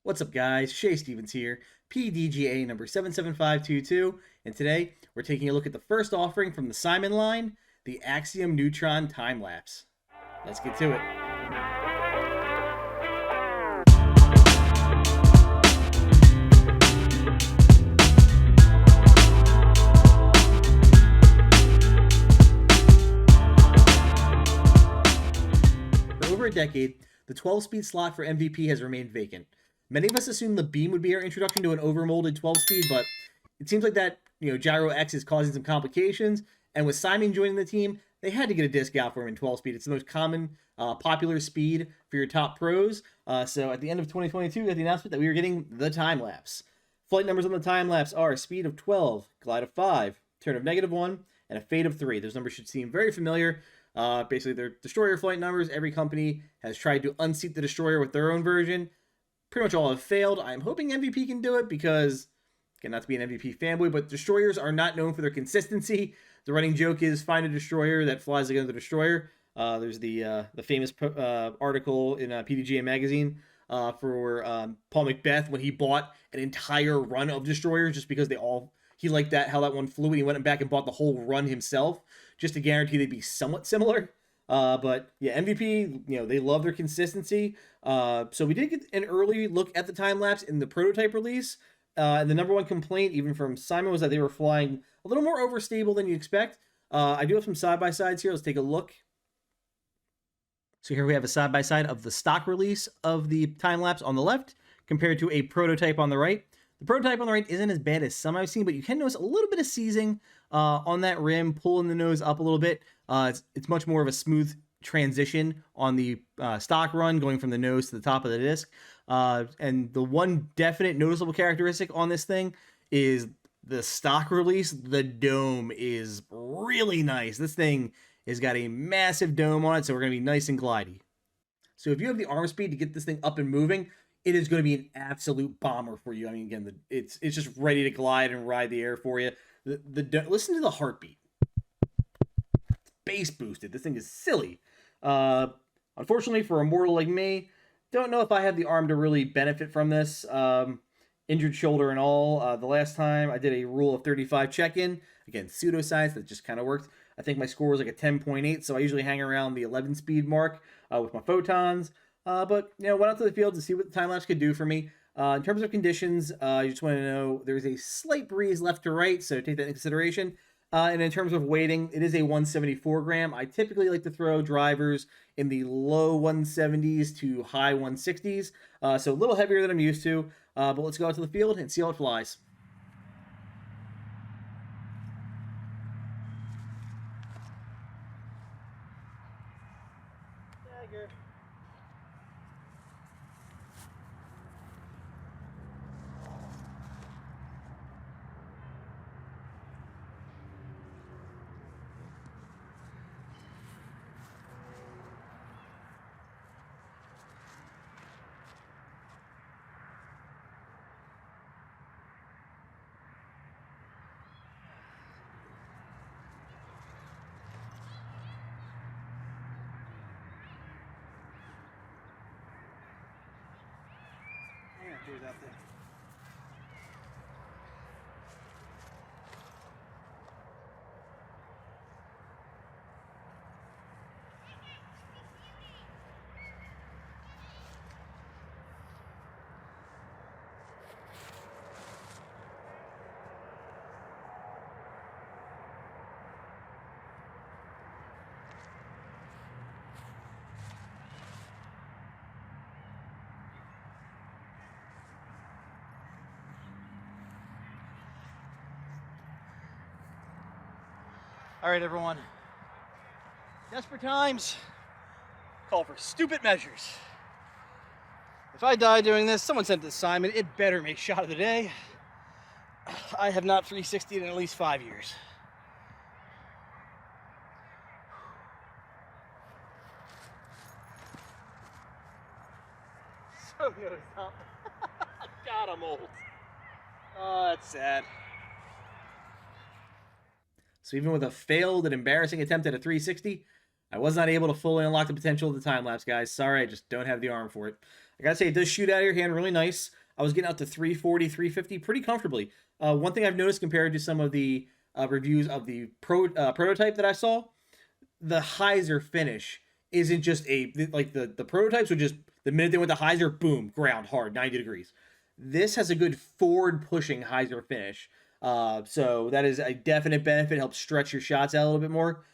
What's up, guys? Shay Stevens here, PDGA number 77522, and today we're taking a look at the first offering from the Simon line, the Axiom Neutron Time-Lapse. Let's get to it. For over a decade, the 12-speed slot for MVP has remained vacant. Many of us assumed the beam would be our introduction to an overmolded 12-speed, but it seems like that Gyro X is causing some complications. And with Simon joining the team, they had to get a disc out for him in 12-speed. It's the most common, popular speed for your top pros. So at the end of 2022, we had the announcement that we were getting the time lapse. Flight numbers on the time lapse are speed of 12, glide of 5, turn of -1, and a fade of 3. Those numbers should seem very familiar. Basically, they're destroyer flight numbers. Every company has tried to unseat the destroyer with their own version. Pretty much all have failed. I'm hoping MVP can do it because, again, not to be an MVP fanboy, but destroyers are not known for their consistency. The running joke is find a destroyer that flies against the destroyer. There's the famous article in PDGA magazine for Paul Macbeth when he bought an entire run of destroyers just because he liked that how that one flew, and he went back and bought the whole run himself just to guarantee they'd be somewhat similar. But yeah, MVP, they love their consistency. So we did get an early look at the time lapse in the prototype release. And the number one complaint, even from Simon, was that they were flying a little more overstable than you expect. I do have some side-by-sides here. Let's take a look. So here we have a side-by-side of the stock release of the time-lapse on the left compared to a prototype on the right. The prototype on the right isn't as bad as some I've seen, but you can notice a little bit of seizing on that rim, pulling the nose up a little bit. It's much more of a smooth transition on the stock run, going from the nose to the top of the disc. And the one definite noticeable characteristic on this thing is the stock release. The dome is really nice. This thing has got a massive dome on it, so we're going to be nice and glidey. So if you have the arm speed to get this thing up and moving, it is going to be an absolute bomber for you. I mean, again, it's just ready to glide and ride the air for you. Listen to the heartbeat. It's bass boosted. This thing is silly. Unfortunately, for a mortal like me, don't know if I have the arm to really benefit from this. Injured shoulder and all. The last time I did a rule of 35 check-in, again, pseudoscience, that just kind of worked. I think my score was like a 10.8, so I usually hang around the 11 speed mark with my photons. But, went out to the field to see what the time-lapse could do for me. In terms of conditions, you just want to know there's a slight breeze left to right, so take that into consideration. And in terms of weighting, it is a 174 gram. I typically like to throw drivers in the low 170s to high 160s, so a little heavier than I'm used to. But let's go out to the field and see how it flies. Dagger. Out there. All right, everyone. Desperate times call for stupid measures. If I die doing this, someone sent this Simon, it better make shot of the day. I have not 360'd in at least 5 years. So good. God, I'm old. Oh, that's sad. So even with a failed and embarrassing attempt at a 360, I was not able to fully unlock the potential of the time-lapse, guys. Sorry, I just don't have the arm for it. I gotta say, it does shoot out of your hand really nice. I was getting out to 340, 350 pretty comfortably. One thing I've noticed compared to some of the reviews of the prototype that I saw, the hyzer finish isn't just like the prototypes would just, the minute they went to hyzer, boom, ground hard, 90 degrees. This has a good forward pushing hyzer finish. So that is a definite benefit. Helps stretch your shots out a little bit more.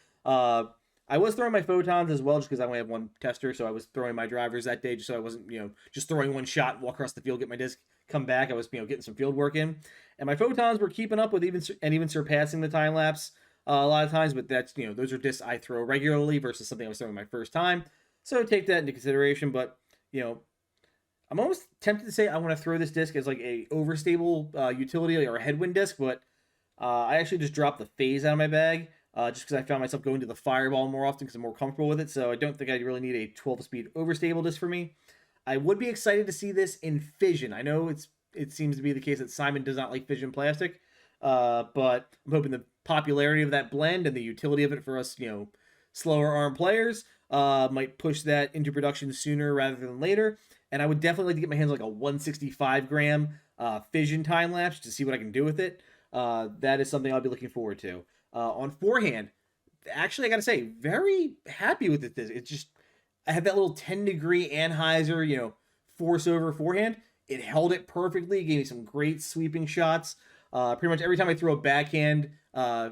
I was throwing my photons as well, just because I only have one tester, so I was throwing my drivers that day, just so I wasn't, just throwing one shot, walk across the field, get my disc, come back. I was, getting some field work in, and my photons were keeping up with even surpassing the time lapse a lot of times. But that's, those are discs I throw regularly versus something I was throwing my first time, so take that into consideration. But I'm almost tempted to say I want to throw this disc as like a overstable utility or a headwind disc, but I actually just dropped the phase out of my bag. Just because I found myself going to the fireball more often because I'm more comfortable with it. So I don't think I really need a 12-speed overstable disc for me. I would be excited to see this in fission. I know it seems to be the case that Simon does not like fission plastic, but I'm hoping the popularity of that blend and the utility of it for us, slower arm players might push that into production sooner rather than later. And I would definitely like to get my hands on like a 165 gram fission time lapse to see what I can do with it. That is something I'll be looking forward to. On forehand, actually, I gotta say, very happy with it. It's just, I had that little 10-degree anhyzer, force over forehand. It held it perfectly, gave me some great sweeping shots. Pretty much every time I threw a backhand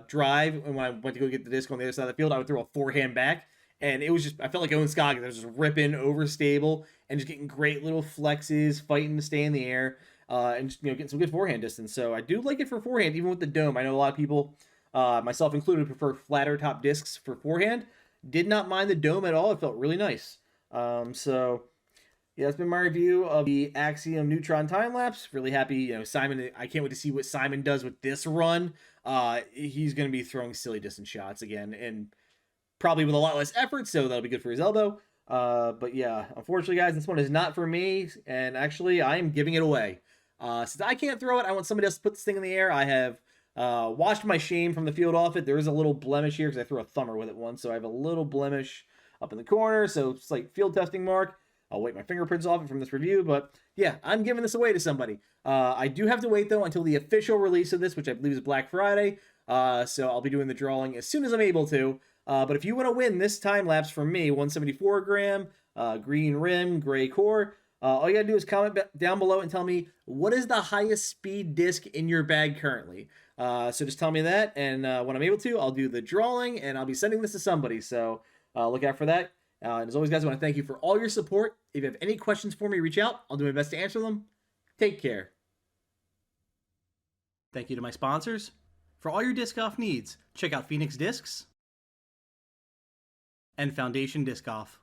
drive, and when I went to go get the disc on the other side of the field, I would throw a forehand back. And it was just, I felt like Owen Scoggins. I was just ripping overstable and just getting great little flexes, fighting to stay in the air, and just, getting some good forehand distance. So I do like it for forehand, even with the dome. I know a lot of people, myself included, prefer flatter top discs for forehand. Did not mind the dome at all. It felt really nice. So yeah, that's been my review of the Axiom Neutron time-lapse. Really happy, Simon. I can't wait to see what Simon does with this run. He's going to be throwing silly distance shots again, and probably with a lot less effort, so that'll be good for his elbow. But yeah, unfortunately, guys, this one is not for me, and actually, I am giving it away. Since I can't throw it, I want somebody else to put this thing in the air. I have washed my shame from the field off it. There is a little blemish here because I threw a thumber with it once, so I have a little blemish up in the corner, so it's like field testing mark. I'll wipe my fingerprints off it from this review, but yeah, I'm giving this away to somebody. I do have to wait, though, until the official release of this, which I believe is Black Friday, so I'll be doing the drawing as soon as I'm able to. But if you want to win this time lapse from me, 174 gram, green rim, gray core, all you gotta do is comment down below and tell me what is the highest speed disc in your bag currently. So just tell me that, and when I'm able to, I'll do the drawing, and I'll be sending this to somebody. So look out for that. And as always, guys, I want to thank you for all your support. If you have any questions for me, reach out. I'll do my best to answer them. Take care. Thank you to my sponsors. For all your disc golf needs, check out Phoenix Discs and Foundation Disc Golf.